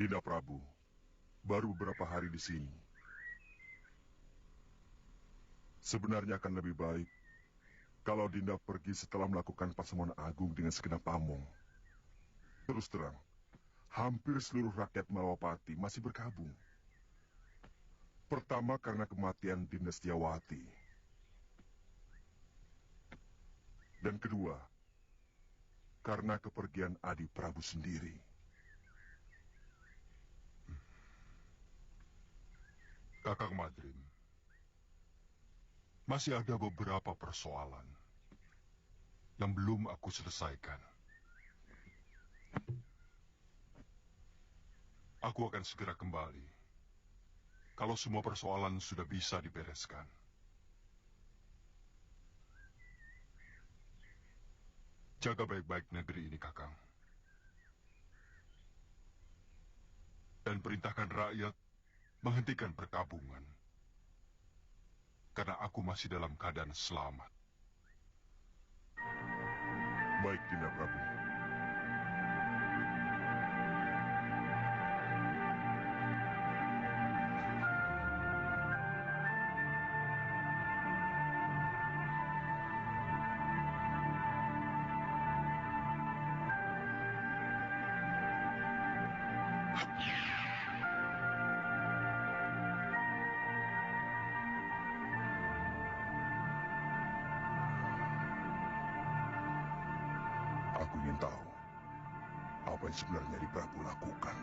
Dinda Prabu, baru beberapa hari di sini. Sebenarnya akan lebih baik kalau Dinda pergi setelah melakukan paseman agung dengan segenap pamong. Terus terang, hampir seluruh rakyat Malawapati masih berkabung. Pertama karena kematian Dinda Setiawati. Dan kedua, karena kepergian Adi Prabu sendiri. Kakang Madrim, masih ada beberapa persoalan yang belum aku selesaikan. Aku akan segera kembali kalau semua persoalan sudah bisa dibereskan. Jaga baik-baik negeri ini, Kakang. Dan perintahkan rakyat menghentikan perkabungan. Karena aku masih dalam keadaan selamat. Baik, Dinda Prabu. Aku ingin tahu apa yang sebenarnya Adi Prabu lakukan.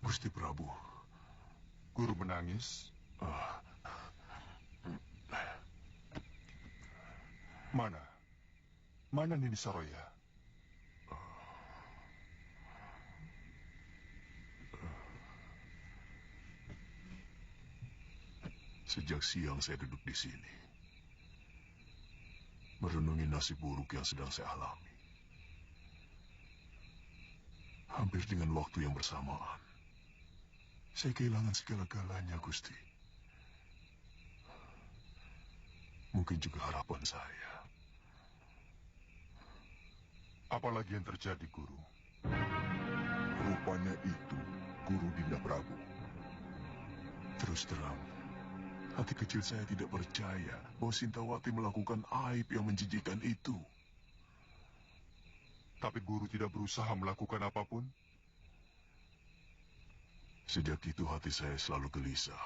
Gusti Prabu, guru menangis. Mana Nini Saroya? Sejak siang saya duduk di sini, merenungi nasib buruk yang sedang saya alami. Hampir dengan waktu yang bersamaan, saya kehilangan segala-galanya, Gusti. Mungkin juga harapan saya. Apalagi yang terjadi, Guru? Rupanya itu Guru Dinda Prabu. Terus terang, hati kecil saya tidak percaya bahwa Sintawati melakukan aib yang menjijikan itu. Tapi Guru tidak berusaha melakukan apapun? Sejak itu hati saya selalu gelisah.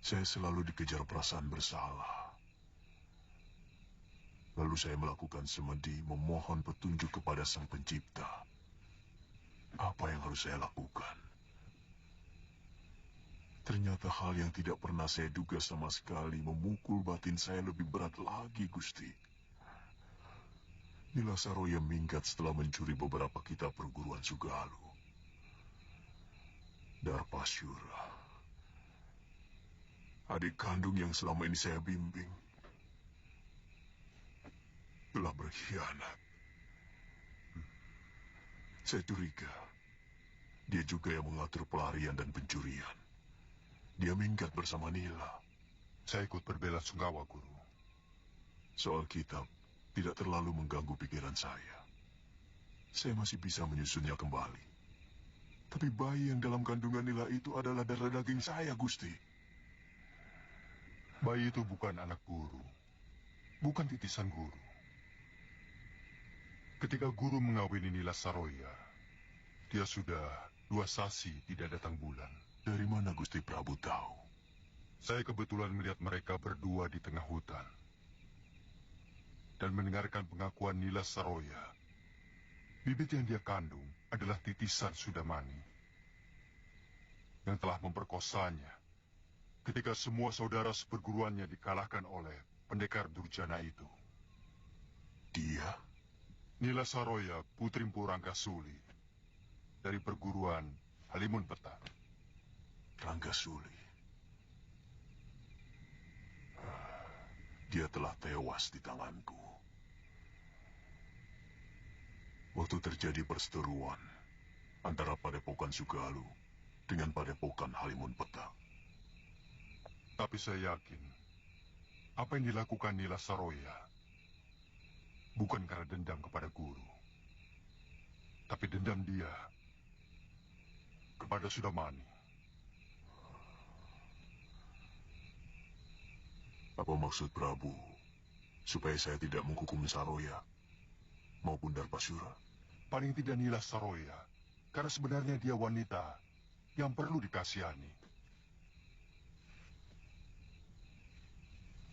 Saya selalu dikejar perasaan bersalah. Lalu saya melakukan semedi memohon petunjuk kepada Sang Pencipta. Apa yang harus saya lakukan? Ternyata hal yang tidak pernah saya duga sama sekali memukul batin saya lebih berat lagi, Gusti. Nila Saroya minggat setelah mencuri beberapa kitab perguruan Sugalu. Darpasyura, adik kandung yang selama ini saya bimbing, telah berkhianat. Saya curiga, dia juga yang mengatur pelarian dan pencurian. Dia minggat bersama Nila. Saya ikut berbela sungkawa, Guru. Soal kitab tidak terlalu mengganggu pikiran saya. Saya masih bisa menyusunnya kembali. Tapi bayi yang dalam kandungan Nila itu adalah darah daging saya, Gusti. Bayi itu bukan anak Guru, bukan titisan Guru. Ketika Guru mengawini Nila Saroya, dia sudah 2 sasi tidak datang bulan. Dari mana Gusti Prabu tahu? Saya kebetulan melihat mereka berdua di tengah hutan. Dan mendengarkan pengakuan Nila Saroya. Bibit yang dia kandung adalah titisan Sudamani. Yang telah memperkosanya ketika semua saudara seperguruannya dikalahkan oleh pendekar Durjana itu. Dia? Nila Saroya, putri Mpu Ranggasuli. Dari perguruan Halimun Petak. Ranggasuli. Dia telah tewas di tanganku. Waktu terjadi perseteruan antara Padepokan Sugalu dengan Padepokan Halimun Petak. Tapi saya yakin, apa yang dilakukan Nila Saroya bukan karena dendam kepada Guru. Tapi dendam dia kepada Sudamani. Apa maksud Prabu? Supaya saya tidak menghukum Saroya maupun Darpasyura? Paling tidak Nila Saroya, karena sebenarnya dia wanita yang perlu dikasihani.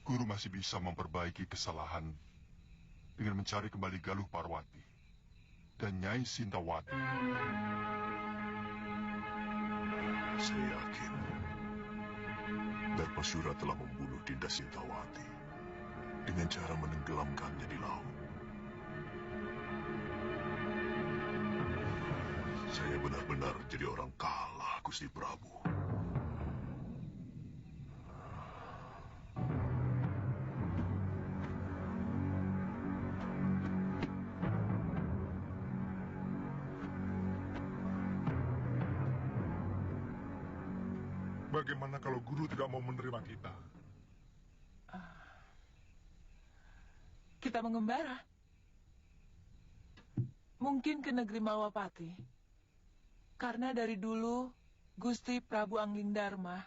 Guru masih bisa memperbaiki kesalahan dengan mencari kembali Galuh Parwati dan Nyai Sintawati. Saya yakin Darpasyura telah membunuh Dinda Sintawati dengan cara menenggelamkannya di laut. Saya benar-benar jadi orang kalah, Gusti Prabu. Bagaimana kalau Guru tidak mau menerima kita? Kita mengembara. Mungkin ke negeri Mawapati. Karena dari dulu Gusti Prabu Anglingdarma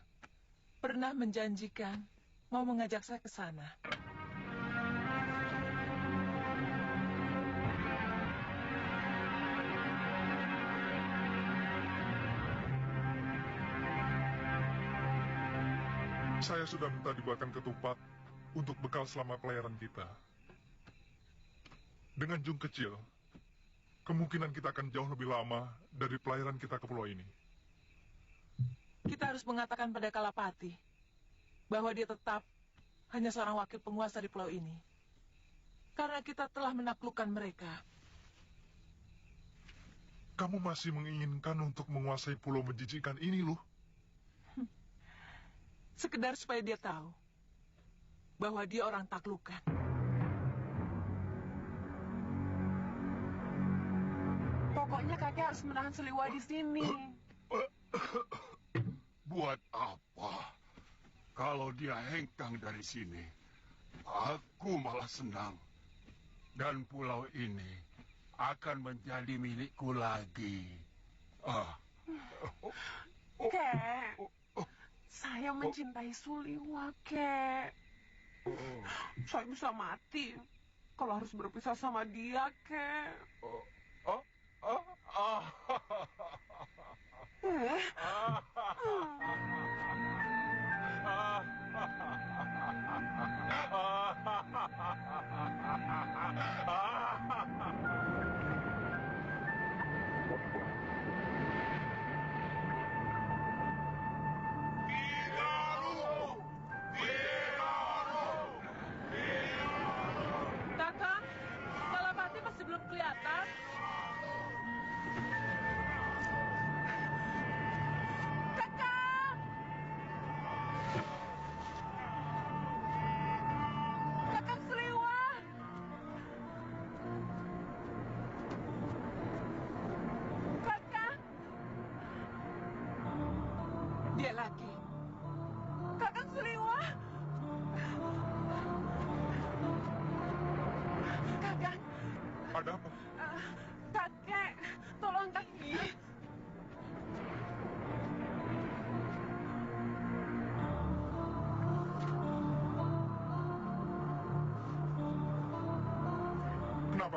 pernah menjanjikan mau mengajak saya ke sana. Saya sudah minta dibuatkan ketupat untuk bekal selama pelayaran kita. Dengan jung kecil, kemungkinan kita akan jauh lebih lama dari pelayaran kita ke pulau ini. Kita harus mengatakan pada Kalapati bahwa dia tetap hanya seorang wakil penguasa di pulau ini. Karena kita telah menaklukkan mereka. Kamu masih menginginkan untuk menguasai pulau menjijikkan ini, Luh? Sekedar supaya dia tahu bahwa dia orang taklukan. Pokoknya kakek harus menahan Seliwa di sini. Buat apa? Kalau dia hengkang dari sini, aku malah senang. Dan pulau ini akan menjadi milikku lagi. Kek, saya mencintai Suliwa, Kek. Saya bisa mati kalau harus berpisah sama dia, Kek.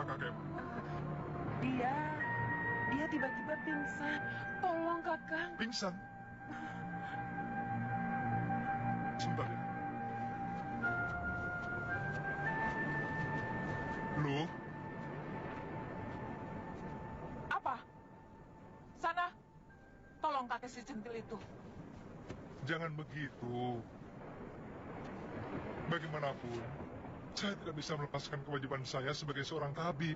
kakekmu? Dia tiba-tiba pingsan. Tolong, Kakang. Pingsan? Sebentar ya. Loh, Apa? Sana, tolong kakek si centil itu. jangan begitu. Bagaimanapun, saya tidak bisa melepaskan kewajiban saya sebagai seorang tabib.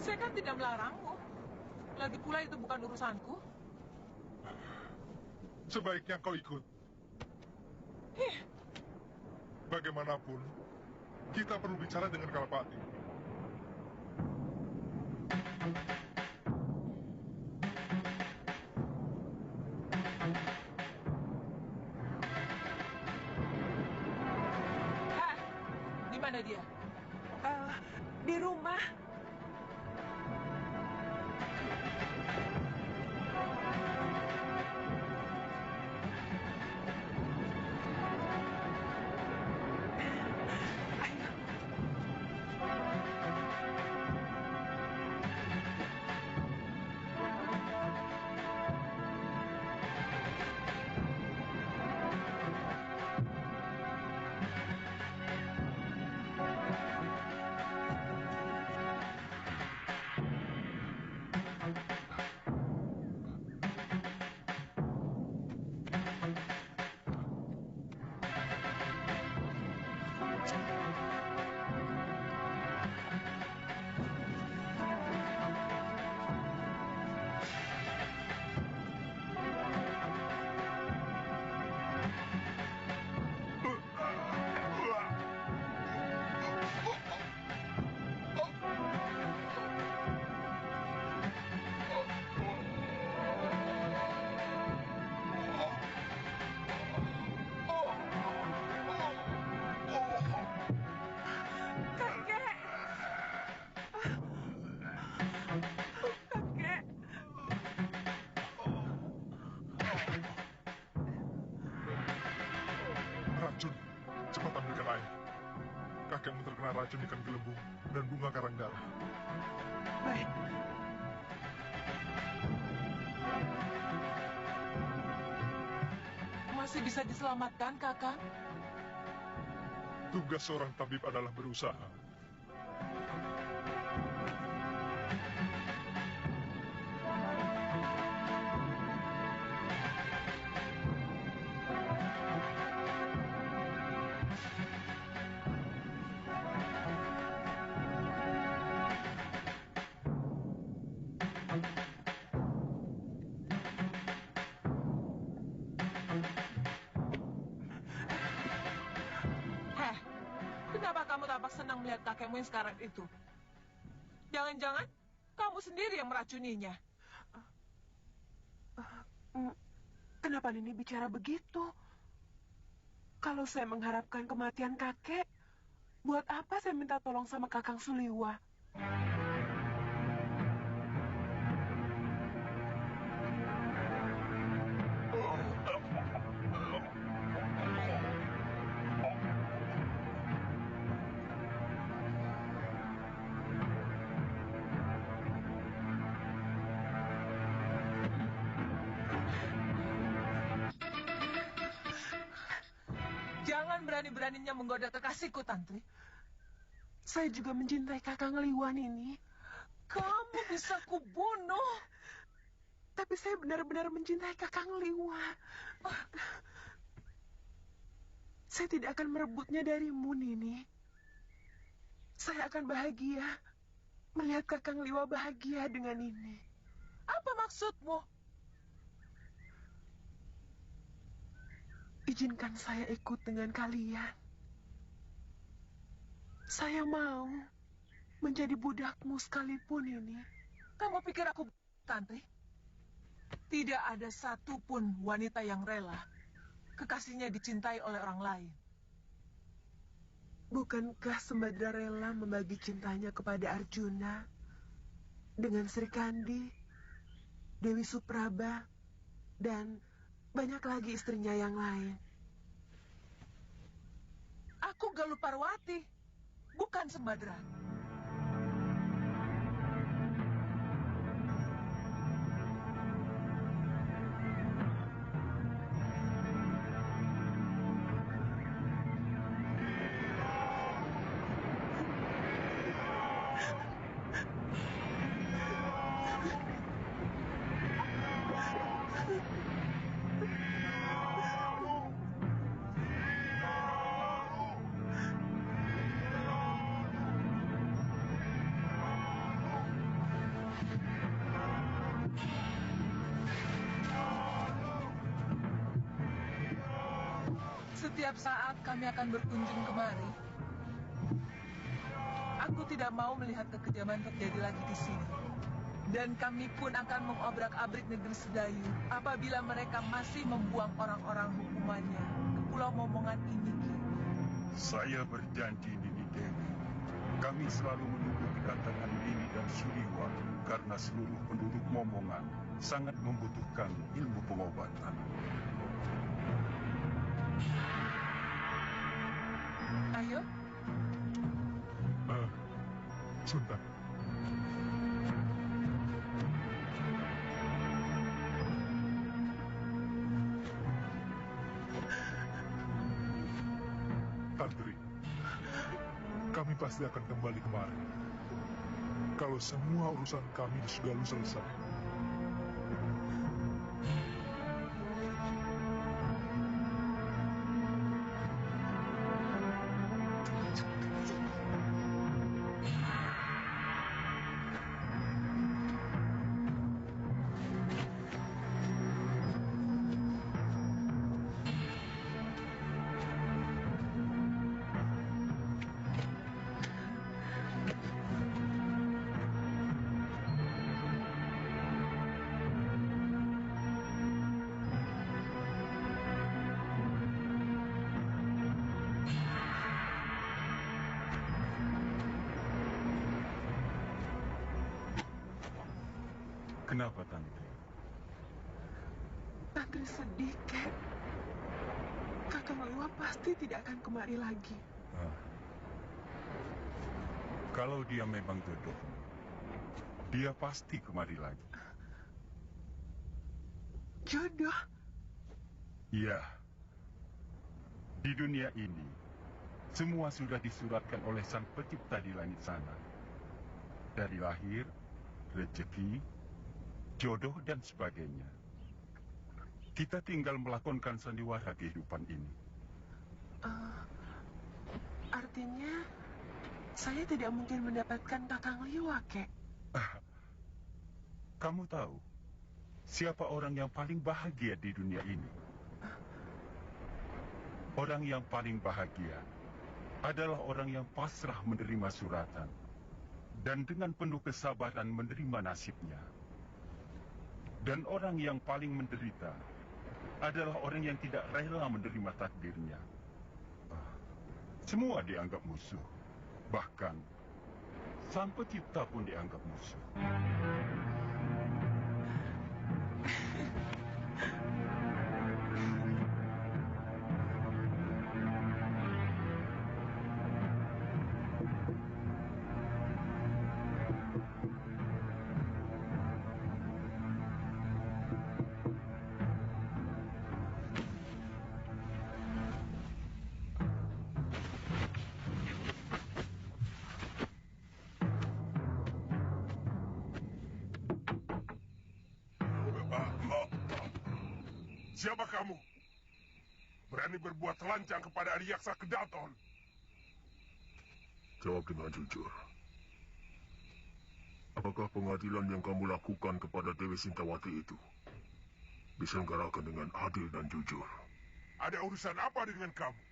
Saya kan tidak melarangmu. Lagi pula itu bukan urusanku. Sebaiknya kau ikut. Bagaimanapun, kita perlu bicara dengan Kalapati. Hah? Di mana dia? Di rumah. Kakek. Kakek. Racun, cepat ambilkan air. Kakekmu terkena racun ikan gelembung dan bunga karang darah. Baik. Masih bisa diselamatkan, Kakang? Tugas seorang tabib adalah berusaha. Heh, kenapa kamu tampak senang melihat kakekmu yang sekarang itu? Jangan-jangan kamu sendiri yang meracuninya. Kenapa Nini bicara begitu? Kalau saya mengharapkan kematian kakek, buat apa saya minta tolong sama Kakang Suliwa? Jangan berani-beraninya menggoda kekasihku, Tantri. Saya juga mencintai Kakang Liwan ini. Kamu bisa kubunuh. Tapi saya benar-benar mencintai Kakang Liwa. Saya tidak akan merebutnya darimu, Nini. Saya akan bahagia melihat Kakang Liwa bahagia dengan Nini. Apa maksudmu? Izinkan saya ikut dengan kalian. Saya mau menjadi budakmu sekalipun ini. Kamu pikir aku Tantri? Tidak ada satupun wanita yang rela kekasihnya dicintai oleh orang lain. Bukankah Sembadra rela membagi cintanya kepada Arjuna dengan Sri Kandi, Dewi Supraba, dan banyak lagi istrinya yang lain? Aku Galuh Parwati. bukan Sembadra. Setiap saat kami akan berkunjung kemari. Aku tidak mau melihat kekejaman terjadi lagi di sini. Dan kami pun akan mengobrak-abrik negeri Sedayu apabila mereka masih membuang orang-orang hukumannya ke Pulau Momongan ini. Saya berjanji, Nini Dewi. Kami selalu menunggu kedatangan Nini dan Suliwa karena seluruh penduduk Momongan sangat membutuhkan ilmu pengobatan. Ayo. Sebentar. Tantri, kami pasti akan kembali kemari. Kalau semua urusan kami di Sugalu selesai. Kenapa, Tantri? Tantri sedih, Kek. Kakang Liwa pasti tidak akan kemari lagi. Kalau dia memang jodohmu, dia pasti kemari lagi. Jodoh? Iya. Di dunia ini, semua sudah disuratkan oleh Sang Pencipta di langit sana. Dari lahir, rezeki, jodoh, dan sebagainya. Kita tinggal melakonkan sandiwara kehidupan ini. Artinya, saya tidak mungkin mendapatkan Kakang Liwa, Kek. Kamu tahu, siapa orang yang paling bahagia di dunia ini? Orang yang paling bahagia adalah orang yang pasrah menerima suratan dan dengan penuh kesabaran menerima nasibnya. Dan orang yang paling menderita adalah orang yang tidak rela menerima takdirnya. Semua dianggap musuh. Bahkan, Sang Pencipta pun dianggap musuh. Siapa kamu? Berani berbuat telanjang kepada Adiyaksa Kedaton? Jawab dengan jujur. Apakah pengadilan yang kamu lakukan kepada Dewi Sintawati itu diselenggarakan dengan adil dan jujur? Ada urusan apa dengan kamu?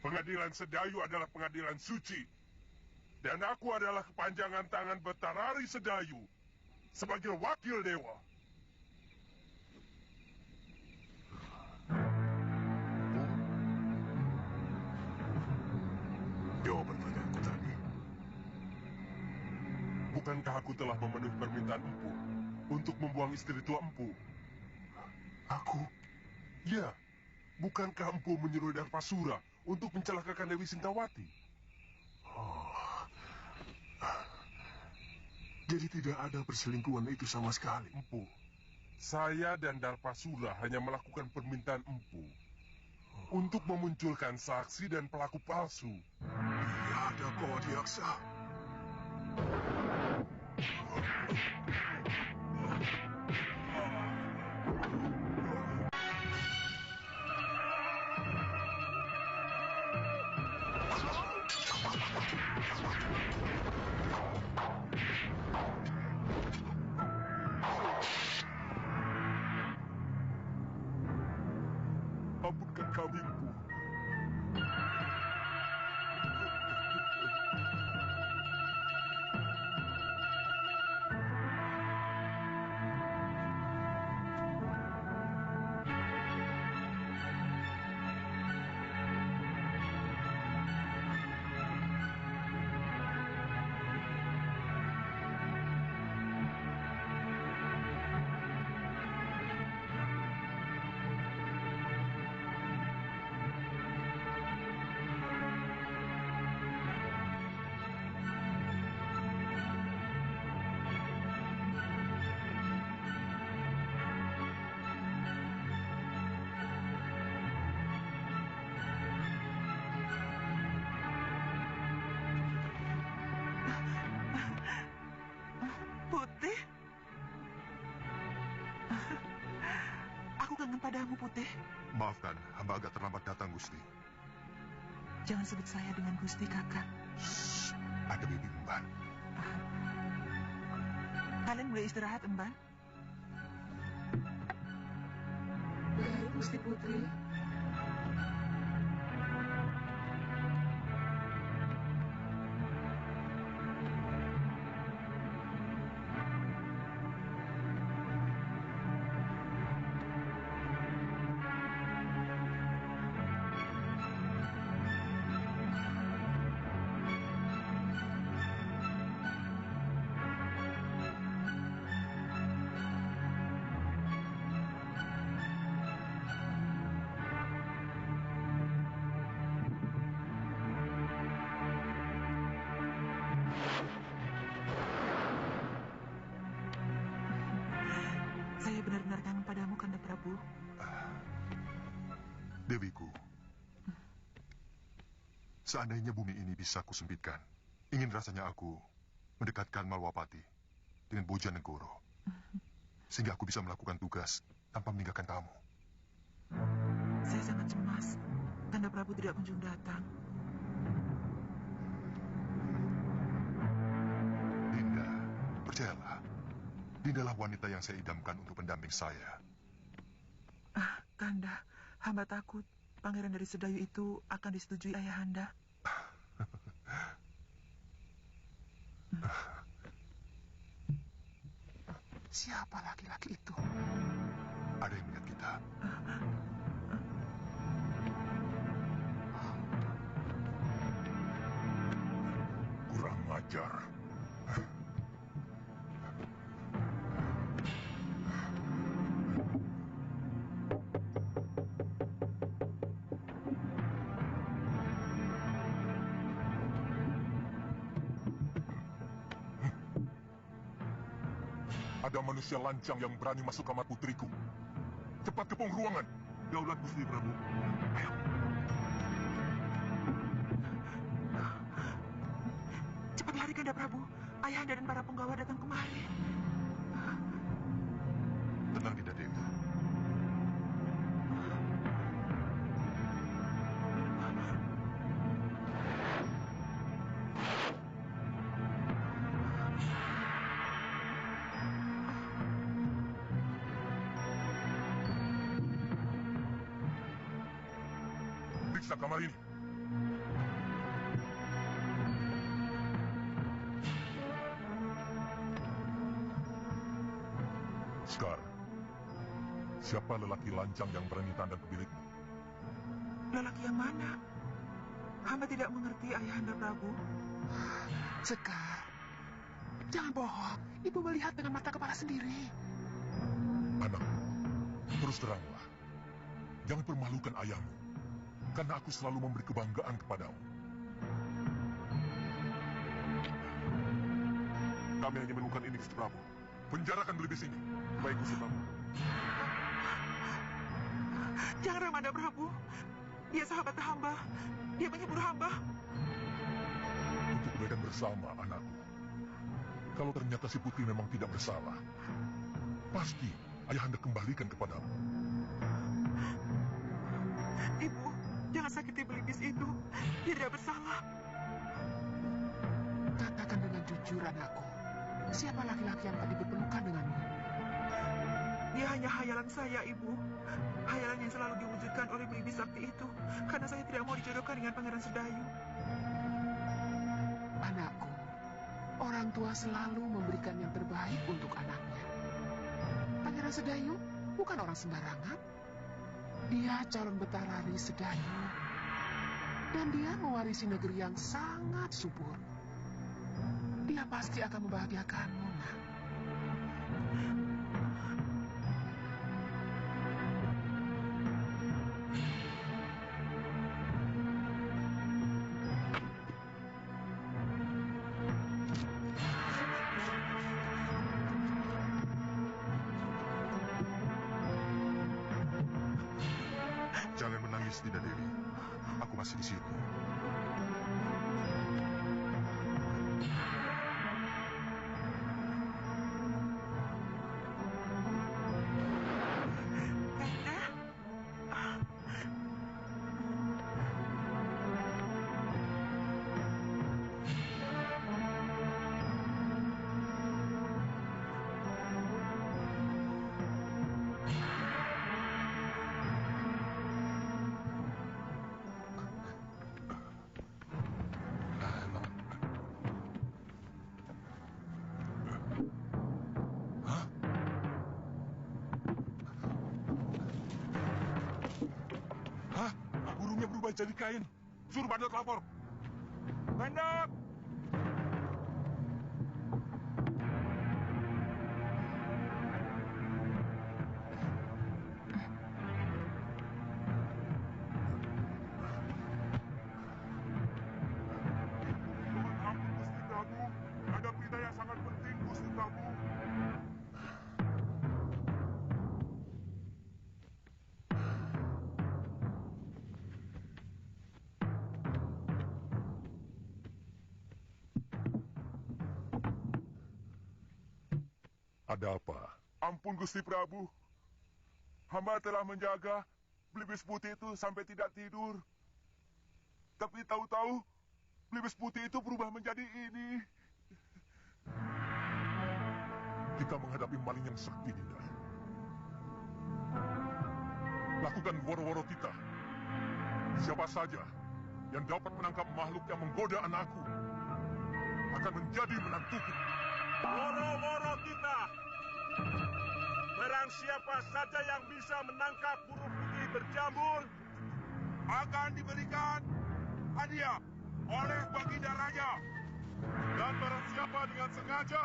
Pengadilan Sedayu adalah pengadilan suci. Dan aku adalah kepanjangan tangan Betarari Sedayu sebagai wakil dewa. Jawab pertanyaanku tadi. Bukankah aku telah memenuhi permintaan Empu untuk membuang istri tua Empu? Aku? Ya, bukankah Empu menyuruh Darpasura untuk mencelakakan Dewi Sintawati. Oh. Jadi tidak ada perselingkuhan itu sama sekali. Empu, saya dan Darpasura hanya melakukan permintaan Empu untuk memunculkan saksi dan pelaku palsu. Tidak ada Kodiaksa. Ampunkan kami, Empu. Putih? Aku kangen padamu, Putih. Maafkan, hamba agak terlambat datang, Gusti. Jangan sebut saya dengan Gusti, Kakak. Shh, ada Bibi Emban. Kalian boleh istirahat, Emban? Baik, Gusti Putri. Saya benar-benar kangen padamu, Kanda Prabu. Dewiku, seandainya bumi ini bisa kusempitkan, ingin rasanya aku mendekatkan Malwapati dengan Bojanegoro, sehingga aku bisa melakukan tugas tanpa meninggalkan kamu. Saya sangat cemas. Kanda Prabu tidak kunjung datang. Dinda, percayalah, Dindalah wanita yang saya idamkan untuk pendamping saya. Kanda, hamba takut pangeran dari Sedayu itu akan disetujui ayahanda. Siapa laki-laki itu? Ada yang melihat kita. Kurang ajar. Ada manusia lancang yang berani masuk kamar putriku. Cepat ke ruangan. Daulat Gusti Prabu. Ayo. Cepat lari, Kanda Prabu. Ayahanda dan para penggawa datang kemari. Tenang, Dinda Dewi. Periksa kamar ini. Sekarang, siapa lelaki lancang yang berani tanda ke bilikmu? Lelaki yang mana? Hamba tidak mengerti, ayahanda Prabu. Sekar, jangan bohong. Ibu melihat dengan mata kepala sendiri. Anak, terus teranglah. Jangan permalukan ayahmu. karena aku selalu memberi kebanggaan kepadamu. Kami hanya menemukan ini, Gusti Prabu. Penjarakan Belibis ini. Baik, Gusti Prabu. Jangan Ramanda Prabu. Dia sahabat hamba. Dia menyebur hamba. Untuk kebaikan bersama, anakku. Kalau ternyata si putri memang tidak bersalah, pasti ayahanda kembalikan kepadamu. Ibu, jangan sakiti Belibis itu. Dia tidak bersalah. Katakan dengan jujur, anakku. Siapa laki-laki yang tadi berpelukan denganmu? Dia hanya hayalan saya, Ibu. Hayalan yang selalu diwujudkan oleh Belibis sakti itu. Karena saya tidak mau dijodohkan dengan Pangeran Sedayu. Anakku, orang tua selalu memberikan yang terbaik untuk anaknya. Pangeran Sedayu bukan orang sembarangan. Dia calon Betarari Sedayu. Dan dia mewarisi negeri yang sangat subur. Dia pasti akan membahagiakanmu, nak. Jangan menangis, Dinda Dewi. Aku masih di sini. Burungnya berubah jadi kain. Suruh Bandot lapor. Bandot! Mohon ampun, Gusti Prabu. Ada berita yang sangat penting, Gusti Prabu. Ada apa? Ampun, Gusti Prabu. Hamba telah menjaga Belibis putih itu sampai tidak tidur. Tapi tahu-tahu Belibis putih itu berubah menjadi ini. Kita menghadapi maling yang sakti, Dinda. Lakukan woro-woro kita. Siapa saja yang dapat menangkap makhluk yang menggoda anakku akan menjadi menantuku. Woro-woro kita. Barang siapa saja yang bisa menangkap burung putih berjambul Akan diberikan hadiah oleh Baginda Raja. Dan barang siapa dengan sengaja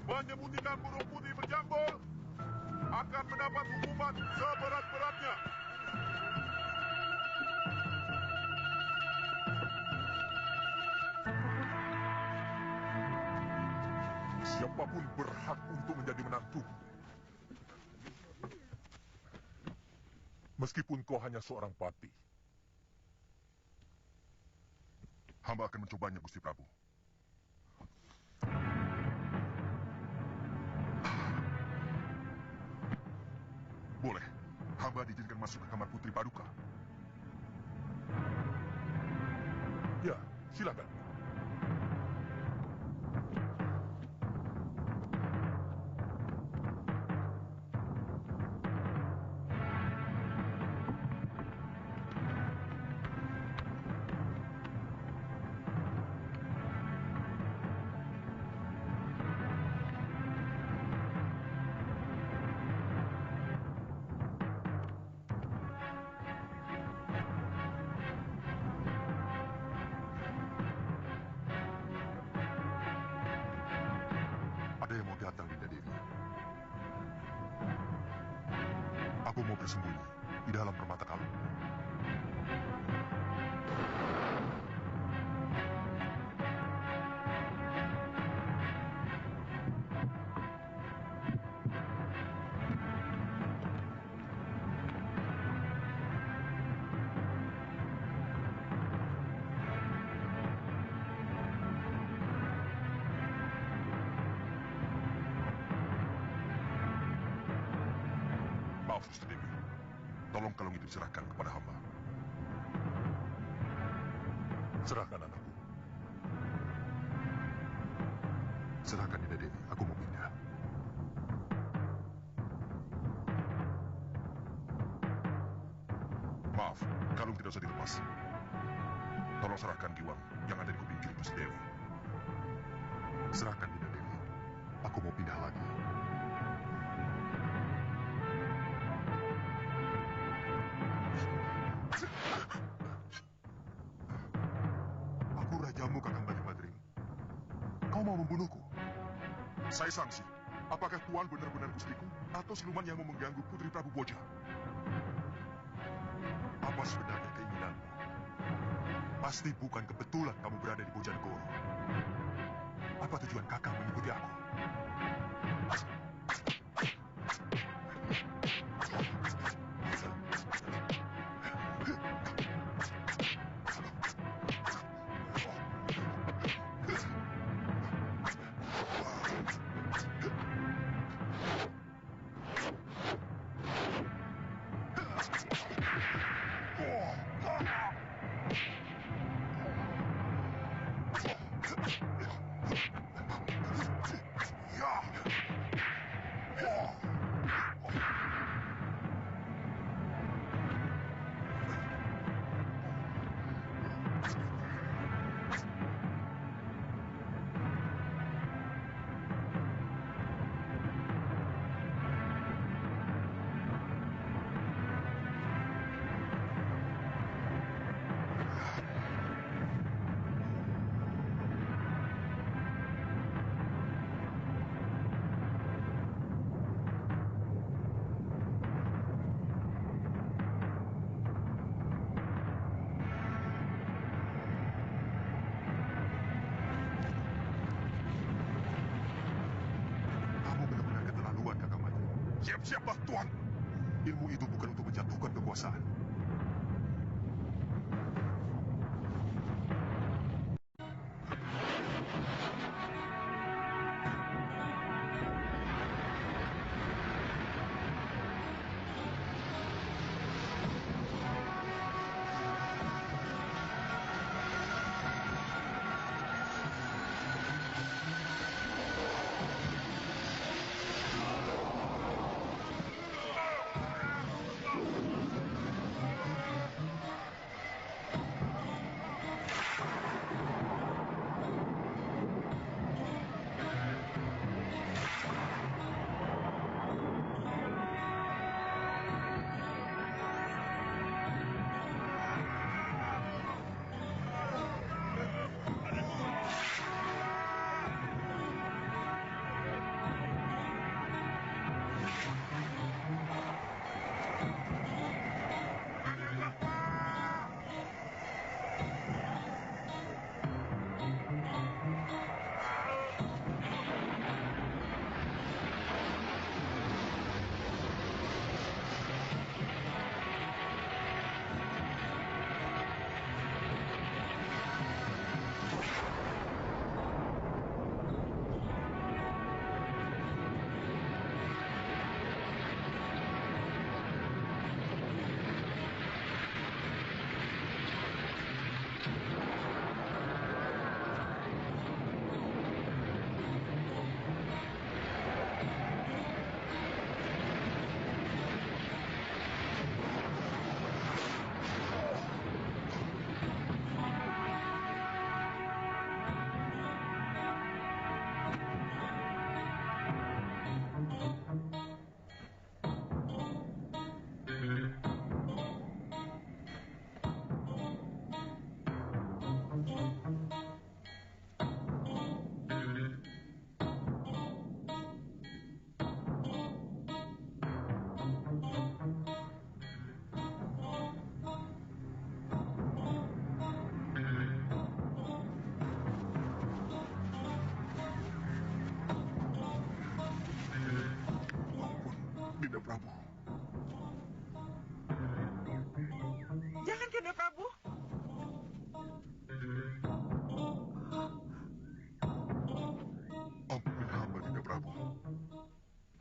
menyembunyikan burung putih berjambul akan mendapat hukuman seberat-beratnya. Siapapun berhak untuk menjadi menantuku. Meskipun kau hanya seorang patih. Hamba akan mencobanya, Gusti Prabu. Boleh. Hamba diizinkan masuk ke kamar Putri Paduka. Ya, silakan. Ada yang mau datang, Dinda Dewi. Aku mau bersembunyi di dalam permata kalung. Maaf, Suster Dewi. Tolong kalung itu serahkan kepada hamba. Serahkan anakku. Serahkan Dinda Dewi, aku mau pindah. Maaf, kalung tidak usah dilepas. Tolong serahkan giwang yang ada di kuping kiri Gusti Dewi. Serahkan Dinda Dewi. Aku mau pindah lagi. Aku rajamu, Kakang Badring-Badring. Kau mau membunuhku? Saya sangsi. Apakah Tuan benar-benar gustiku atau siluman yang mau mengganggu Putri Prabu Boja? Apa sebenarnya keinginanmu? Pasti bukan kebetulan kamu berada di Bojanegoro. Apa tujuan Kakang mengikuti aku? Siap-siaplah, Tuan. Ilmu itu bukan untuk menjatuhkan kekuasaan.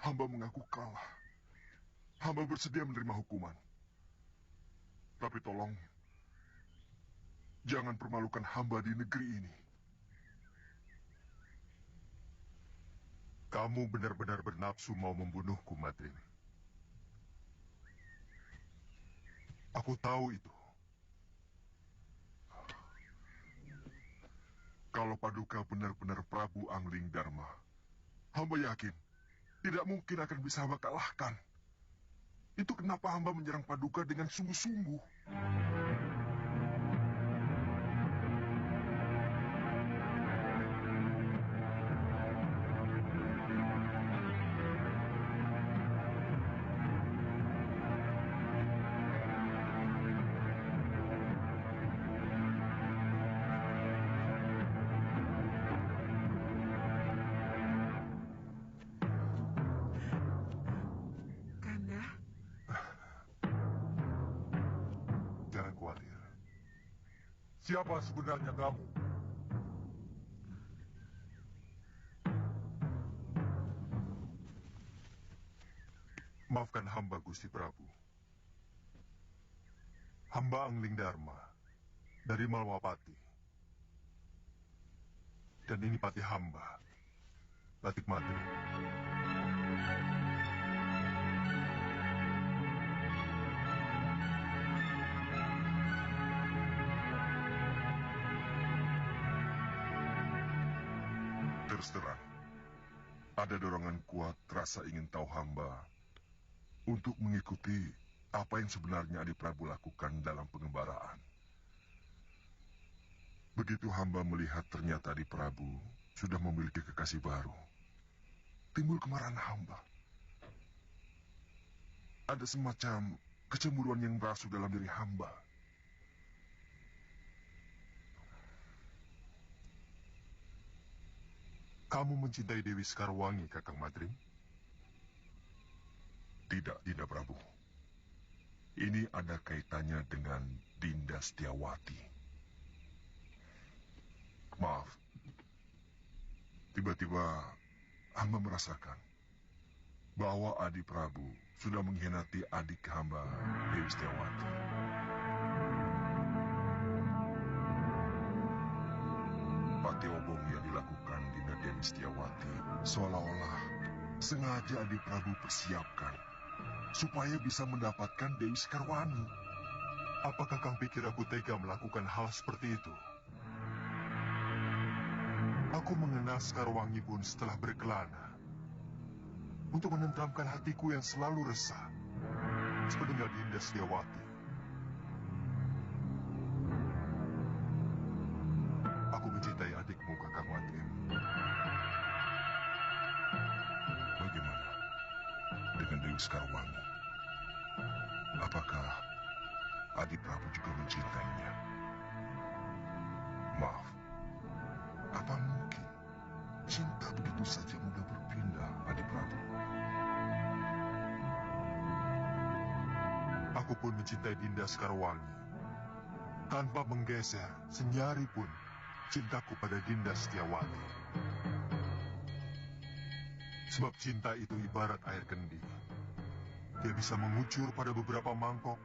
Hamba mengaku kalah. Hamba bersedia menerima hukuman. Tapi tolong, jangan permalukan hamba di negeri ini. Kamu benar-benar bernafsu mau membunuhku, Madrim. Aku tahu itu. Kalau Paduka benar-benar Prabu Angling Dharma, hamba yakin tidak mungkin akan bisa hamba kalahkan. Itu kenapa hamba menyerang Paduka dengan sungguh-sungguh. Kanda, Jangan khawatir. Siapa sebenarnya kamu? Maafkan hamba, Gusti Prabu. Hamba Angling Dharma dari Malwapati. Dan ini pati hamba, Batik Madrim. Terus terang, ada dorongan kuat rasa ingin tahu hamba untuk mengikuti apa yang sebenarnya Adi Prabu lakukan dalam pengembaraan. Begitu hamba melihat ternyata Adi Prabu sudah memiliki kekasih baru, timbul kemarahan hamba. Ada semacam kecemburuan yang merasuk dalam diri hamba. Kamu mencintai Dewi Sekarwangi, Kakang Madrim? Tidak, Dinda Prabu. Ini ada kaitannya dengan Dinda Setiawati. Maaf. Tiba-tiba hamba merasakan bahwa Adi Prabu sudah mengkhianati adik hamba, Dewi Setiawati. Pati obong yang dilakukan Dinda Dewi Setiawati seolah-olah sengaja Adi Prabu persiapkan supaya bisa mendapatkan Dewi Sekarwani. Apakah Kang pikir aku tega melakukan hal seperti itu? Aku mengenal Sekarwangi pun setelah berkelana untuk menenteramkan hatiku yang selalu resah sepeninggal Dinda Setiawati. Aku mencintai adikmu, Kakang Madrim. Bagaimana dengan Dewi Sekarwangi? Apakah Adi Prabu juga mencintainya? Maaf, apa mungkin cinta begitu saja mudah berpindah, Adi Prabu? Aku pun mencintai Dinda Sekarwangi. Tanpa menggeser senyari pun cintaku pada Dinda Setiawati. Sebab cinta itu ibarat air kendi. Dia bisa mengucur pada beberapa mangkok.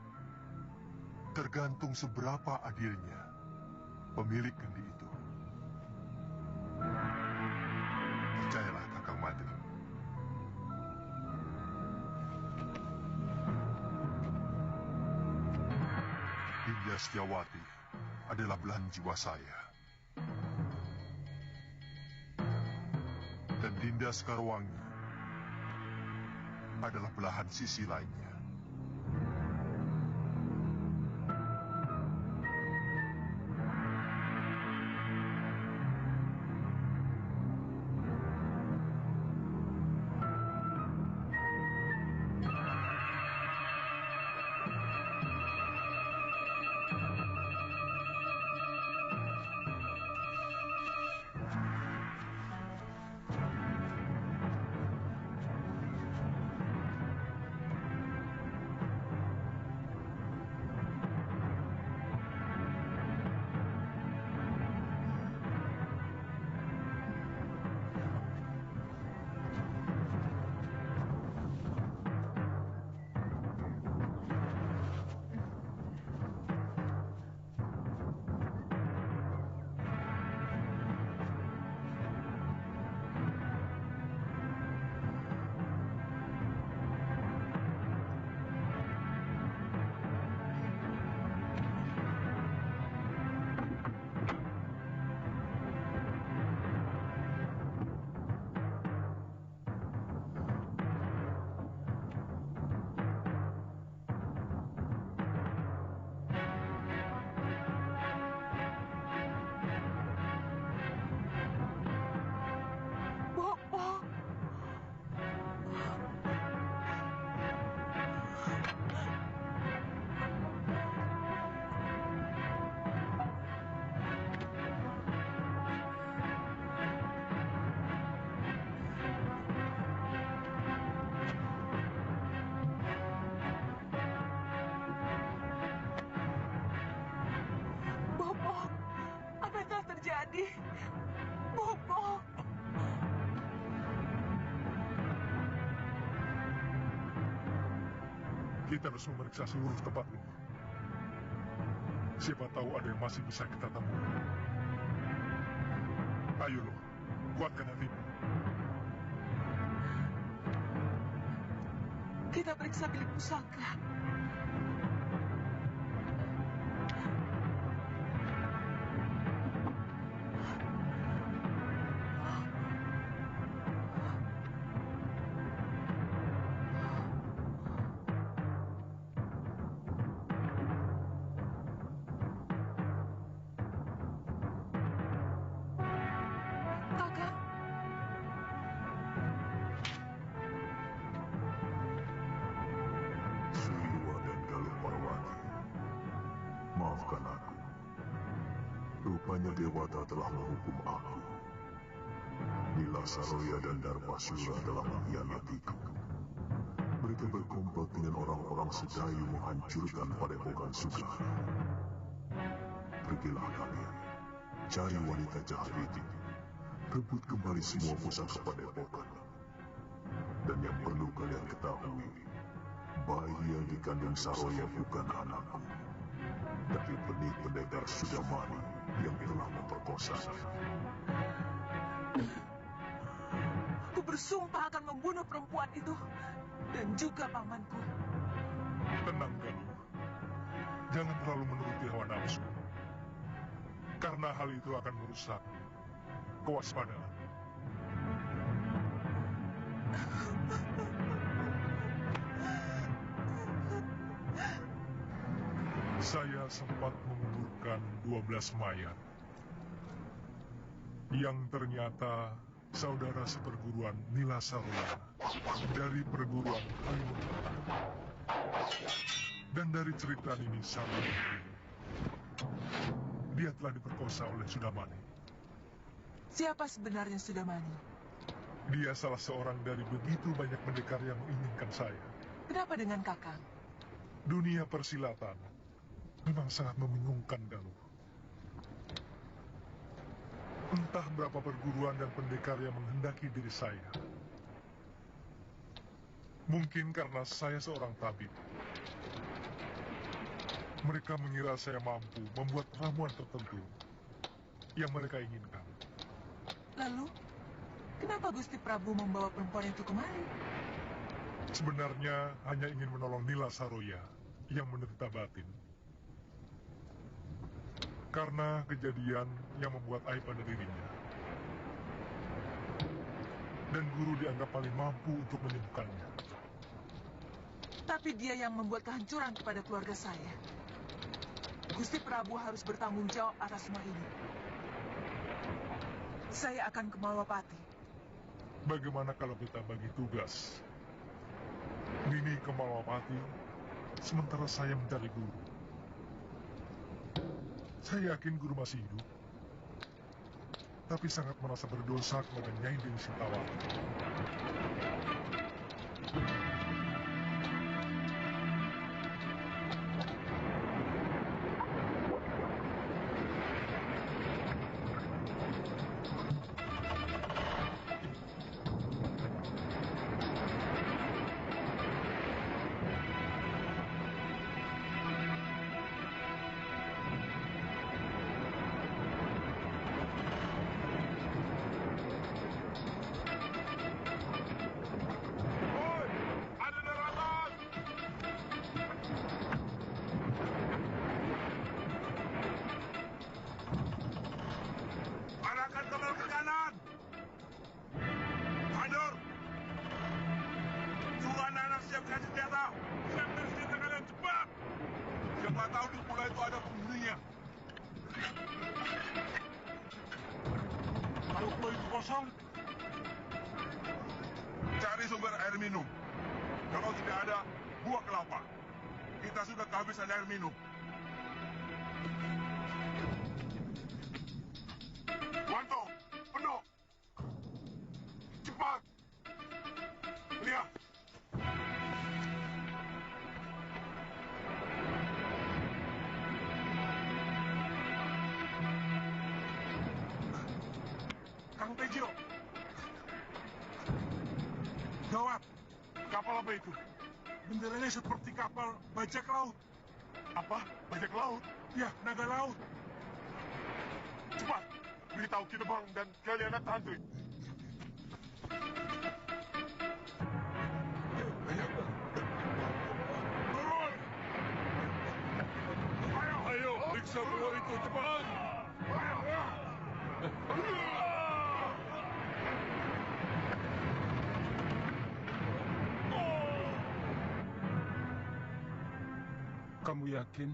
Tergantung seberapa adilnya pemilik kendi itu. Percayalah, Kakang Madrim. Dinda Setiawati adalah belahan jiwa saya. Dan Dinda Sekarwangi adalah belahan sisi lainnya. Kita harus memeriksa seluruh tempat ini. Siapa tahu ada yang masih bisa kita temui. Ayo loh, kuatkan hatimu. Kita periksa bilik pusaka. Kakak, Siliwa dan Galuh Parwati, maafkan aku. Rupanya Dewata telah menghukum aku. Nila Saroya dan Darpasura telah mengkhianatiku. Mereka berkomplot dengan orang-orang Sedayu menghancurkan Padepokan Sugara. Pergilah kalian, cari wanita jahat itu. Rebut kembali semua pusaka Padepokan. Dan yang perlu kalian ketahui, bayi yang dikandung Saroya bukan anakku, tapi benih pendekar Sudamani yang telah memperkosanya. aku bersumpah akan membunuh perempuan itu dan juga pamanku. Tenang, Galuh. Jangan terlalu menuruti hawa nafsu. Karena hal itu akan merusak kewaspadaan. Saya sempat menguburkan 12 mayat yang ternyata saudara seperguruan Nila Saroya dari perguruan Kalimuntan. Dan dari cerita ini Saroya, dia telah diperkosa oleh Sudamani. Siapa sebenarnya Sudamani? Dia salah seorang dari begitu banyak pendekar yang menginginkan saya. Kenapa dengan Kakang? Dunia persilatan memang sangat membingungkan, Galuh. Entah berapa perguruan dan pendekar yang menghendaki diri saya. Mungkin karena saya seorang tabib. Mereka mengira saya mampu membuat ramuan tertentu yang mereka inginkan. Lalu, kenapa Gusti Prabu membawa perempuan itu kemari? Sebenarnya hanya ingin menolong Nila Saroya yang menderita batin. Karena kejadian yang membuat aib pada dirinya. Dan guru dianggap paling mampu untuk menyembuhkannya. Tapi dia yang membuat kehancuran kepada keluarga saya. Gusti Prabu harus bertanggung jawab atas semua ini. Saya akan ke Malwapati. Bagaimana kalau kita bagi tugas? Nini ke Malwapati, sementara saya mencari guru. Saya yakin guru masih hidup, tapi sangat merasa berdosa kepada Nyai Dewi Sintawati. Arahkan kapal ke kanan. Hadur. Suruh anak-anak siapkan senjata. Siapkan senjata kalian cepat. Siapa tahu di pulau itu ada penghuninya. Kalau pulau itu kosong, cari sumber air minum. Kalau tidak ada, buah kelapa. Kita sudah kehabisan air minum. Wanto, penuh. Cepat. Lihat. Kang Tejo. Gawat. Kapal apa itu? benderanya seperti kapal bajak laut. Apa? Bajak laut? Ya, naga laut. Cepat, beritahu Kidemang dan kalian Tantri. Turun! Ayo, periksa buah itu cepat. Kamu yakin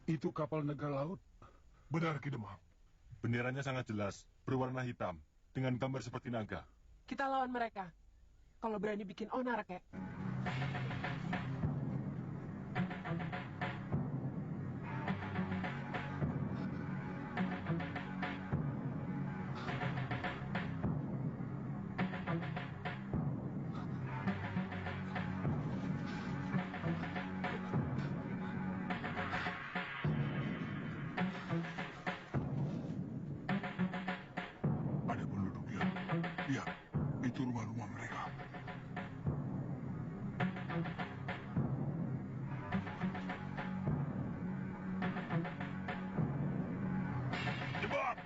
itu kapal naga laut? Benar, Kidemang. Benderanya sangat jelas, berwarna hitam, dengan gambar seperti naga. Kita lawan mereka. Kalau berani bikin onar, kek. Ada penduduknya. Ya, itu rumah-rumah mereka. Cepat!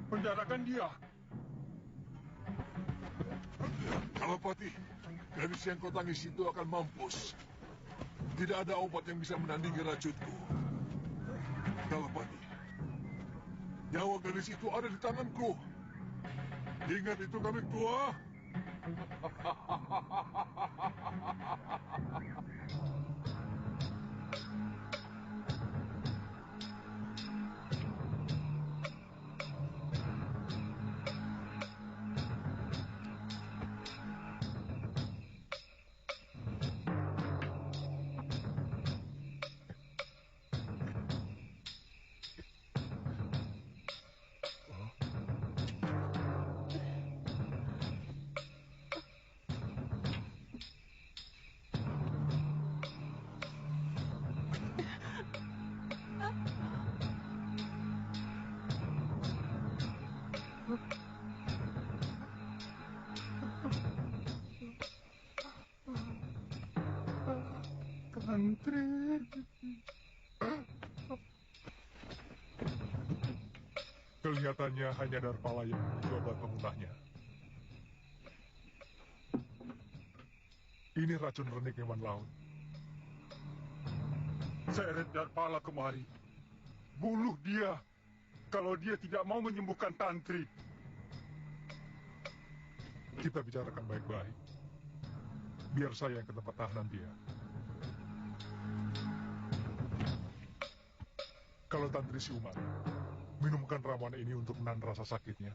Penjarakan dia. Kalapati, gadis yang kau tangis itu akan mampus. Tidak ada obat yang bisa menandingi racunku. Kalapati, nyawa gadis itu ada di tanganku. Ingat itu, kami tua. Tantri. Kelihatannya hanya Darpala yang memiliki obat pemunahnya. Ini racun renik hewan laut. Seret Darpala kemari. Bunuh dia kalau dia tidak mau menyembuhkan Tantri. Kita bicarakan baik-baik. Biar saya yang ke tempat tahanan dia. Kalau Tantri siuman, minumkan ramuan ini untuk menahan rasa sakitnya.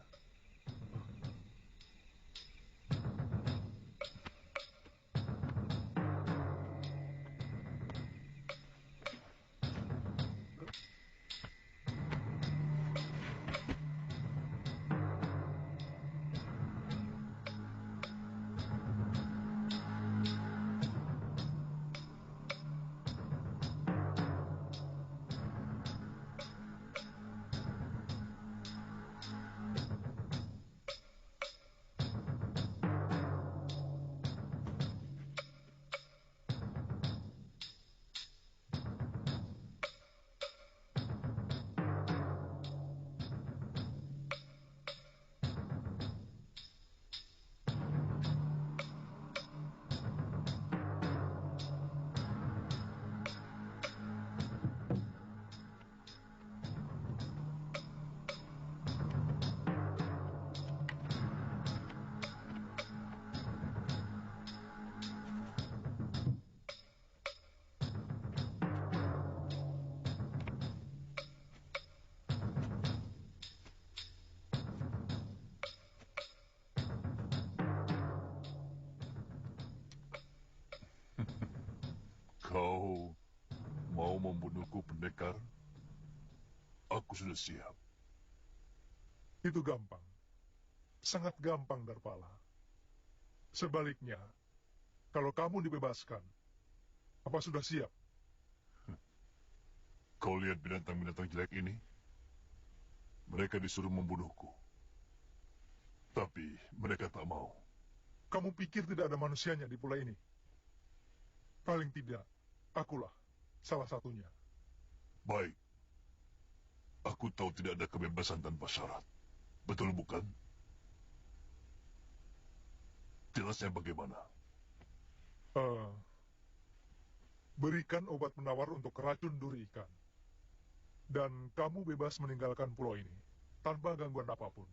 Kau mau membunuhku, pendekar? Aku sudah siap. Itu gampang. Sangat gampang, Darpala. Sebaliknya, kalau kamu dibebaskan, apa sudah siap? Kau lihat binatang-binatang jelek ini? Mereka disuruh membunuhku. Tapi mereka tak mau. Kamu pikir tidak ada manusianya di pulau ini? Paling tidak, akulah salah satunya. Baik. Aku tahu tidak ada kebebasan tanpa syarat. Betul bukan? Jelasnya bagaimana? Berikan obat penawar untuk racun duri ikan. Dan kamu bebas meninggalkan pulau ini tanpa gangguan apapun.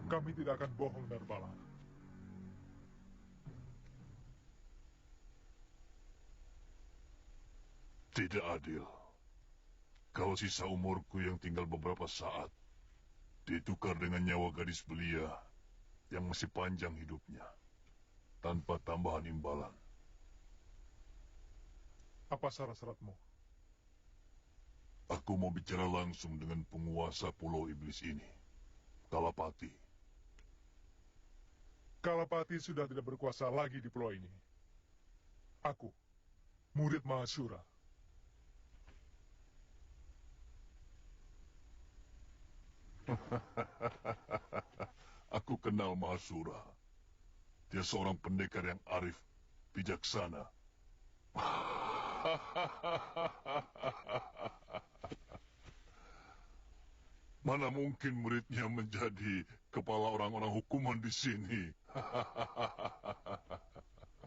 Kami tidak akan bohong, Darpala. Tidak adil. Kalau sisa umurku yang tinggal beberapa saat ditukar dengan nyawa gadis belia yang masih panjang hidupnya tanpa tambahan imbalan. Apa syarat-syaratmu? Aku mau bicara langsung dengan penguasa pulau iblis ini, Kalapati. Kalapati sudah tidak berkuasa lagi di pulau ini. Aku, murid Mahasura. Aku kenal Mahasura. Dia seorang pendekar yang arif, bijaksana. Mana mungkin muridnya menjadi kepala orang-orang hukuman di sini?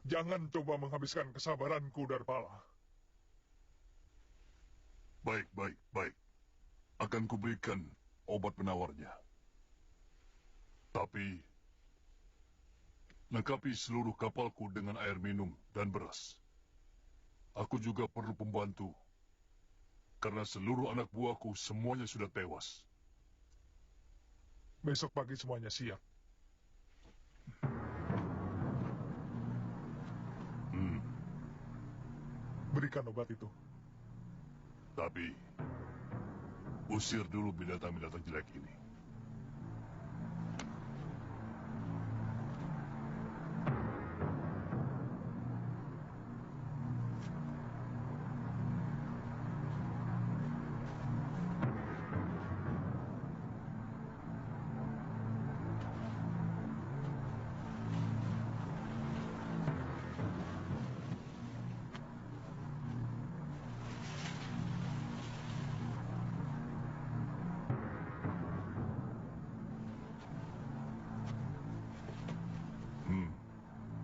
Jangan coba menghabiskan kesabaranku, Darbala. Baik, baik, baik. Akan kuberikan obat penawarnya. Tapi, lengkapi seluruh kapalku dengan air minum dan beras. Aku juga perlu pembantu, karena seluruh anak buahku semuanya sudah tewas. Besok pagi semuanya siap. Berikan obat itu. Tapi, usir dulu binatang-binatang jelek ini.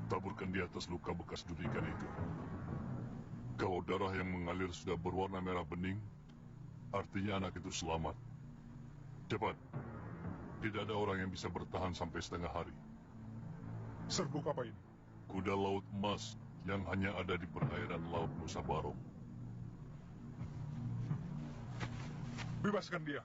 Taburkan di atas luka bekas durikan itu. Kalau darah yang mengalir sudah berwarna merah bening, artinya anak itu selamat. Cepat. Tidak ada orang yang bisa bertahan sampai setengah hari. Serbuk apa ini? Kuda laut emas yang hanya ada di perairan Laut Nusa Barong. Bebaskan dia.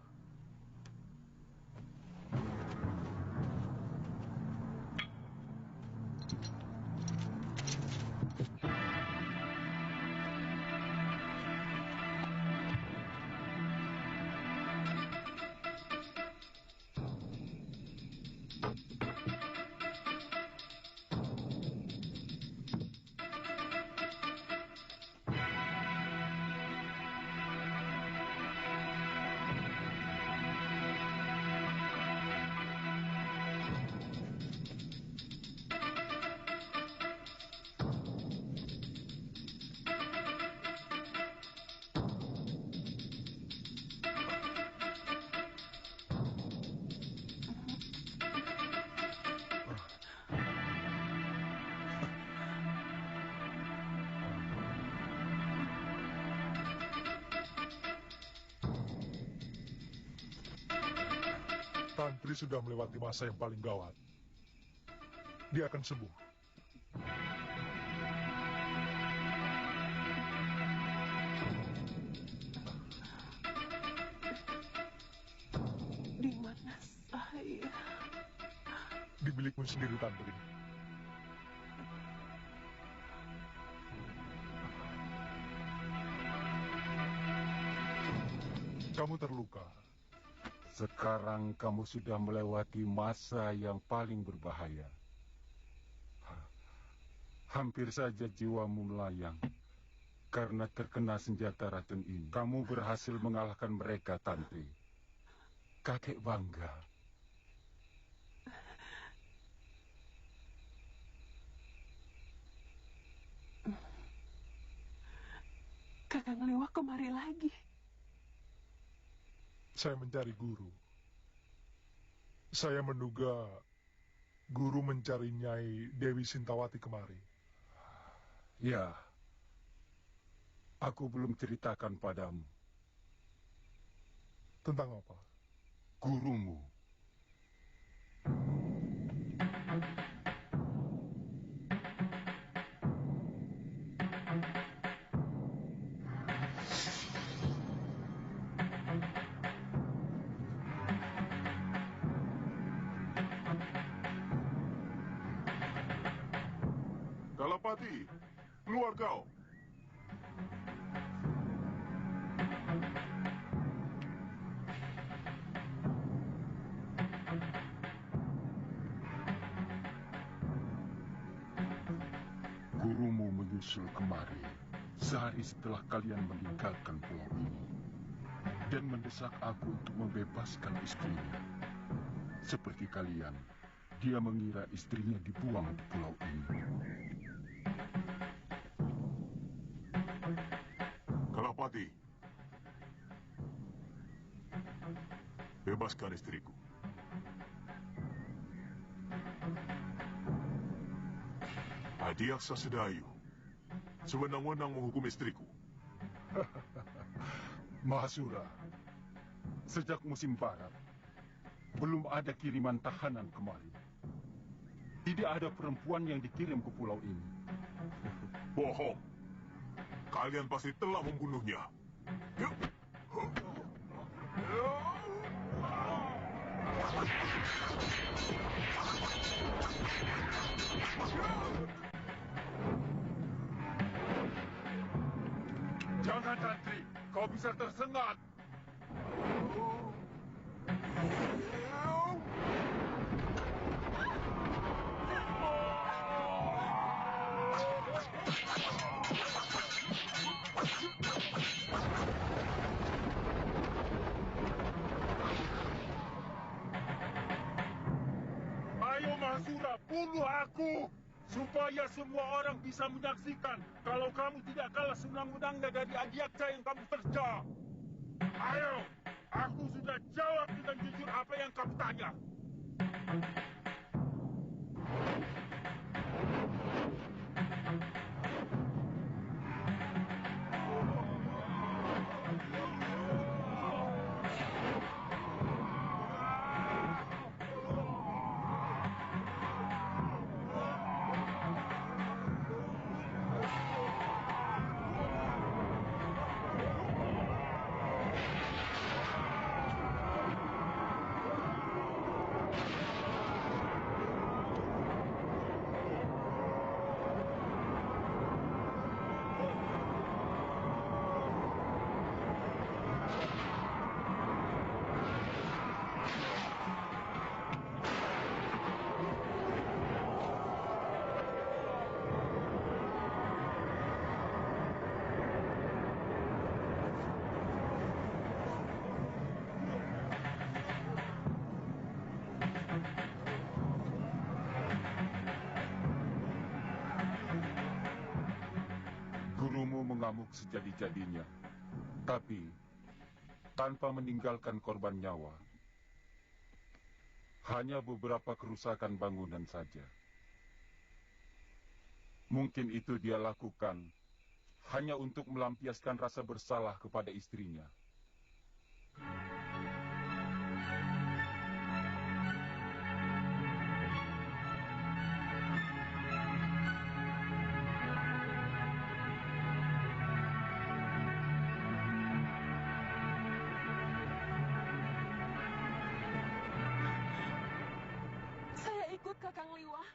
Tantri sudah melewati masa yang paling gawat. Dia akan sembuh. Di mana saya? Di bilikmu sendiri, Tantri. Kamu terluka. Sekarang kamu sudah melewati masa yang paling berbahaya. Hampir saja jiwamu melayang karena terkena senjata racun ini. Kamu berhasil mengalahkan mereka, Tantri. Kakek bangga. Kakang Liwak kemari lagi. Saya mencari guru. Saya menduga guru mencari Nyai Dewi Sintawati kemari. Ya, aku belum ceritakan padamu. Tentang apa? Gurumu. Kalapati, keluar kau. Gurumu menyusul kemari sehari setelah kalian meninggalkan pulau ini dan mendesak aku untuk membebaskan istrinya. Seperti kalian, dia mengira istrinya dibuang di pulau ini. Kalapati, Bebaskan istriku. Adiaksa Sedayu sewenang-wenang menghukum istriku. Mahasura, sejak musim barat, belum ada kiriman tahanan kemari. Tidak ada perempuan yang dikirim ke pulau ini. Bohong. Kalian pasti telah membunuhnya. Jangan, Tantri, kau bisa tersengat. Ayo Mahasura, bunuh aku! Supaya semua orang bisa menyaksikan kalau kamu tidak kalah senang-senangnya dari Adiaksa yang kamu terja. Ayo, aku sudah jawab dengan jujur apa yang kamu tanya. Gurumu mengamuk sejadi-jadinya, tapi tanpa meninggalkan korban nyawa. Hanya beberapa kerusakan bangunan saja. Mungkin itu dia lakukan hanya untuk melampiaskan rasa bersalah kepada istrinya. Saya ikut Kakang Liwah.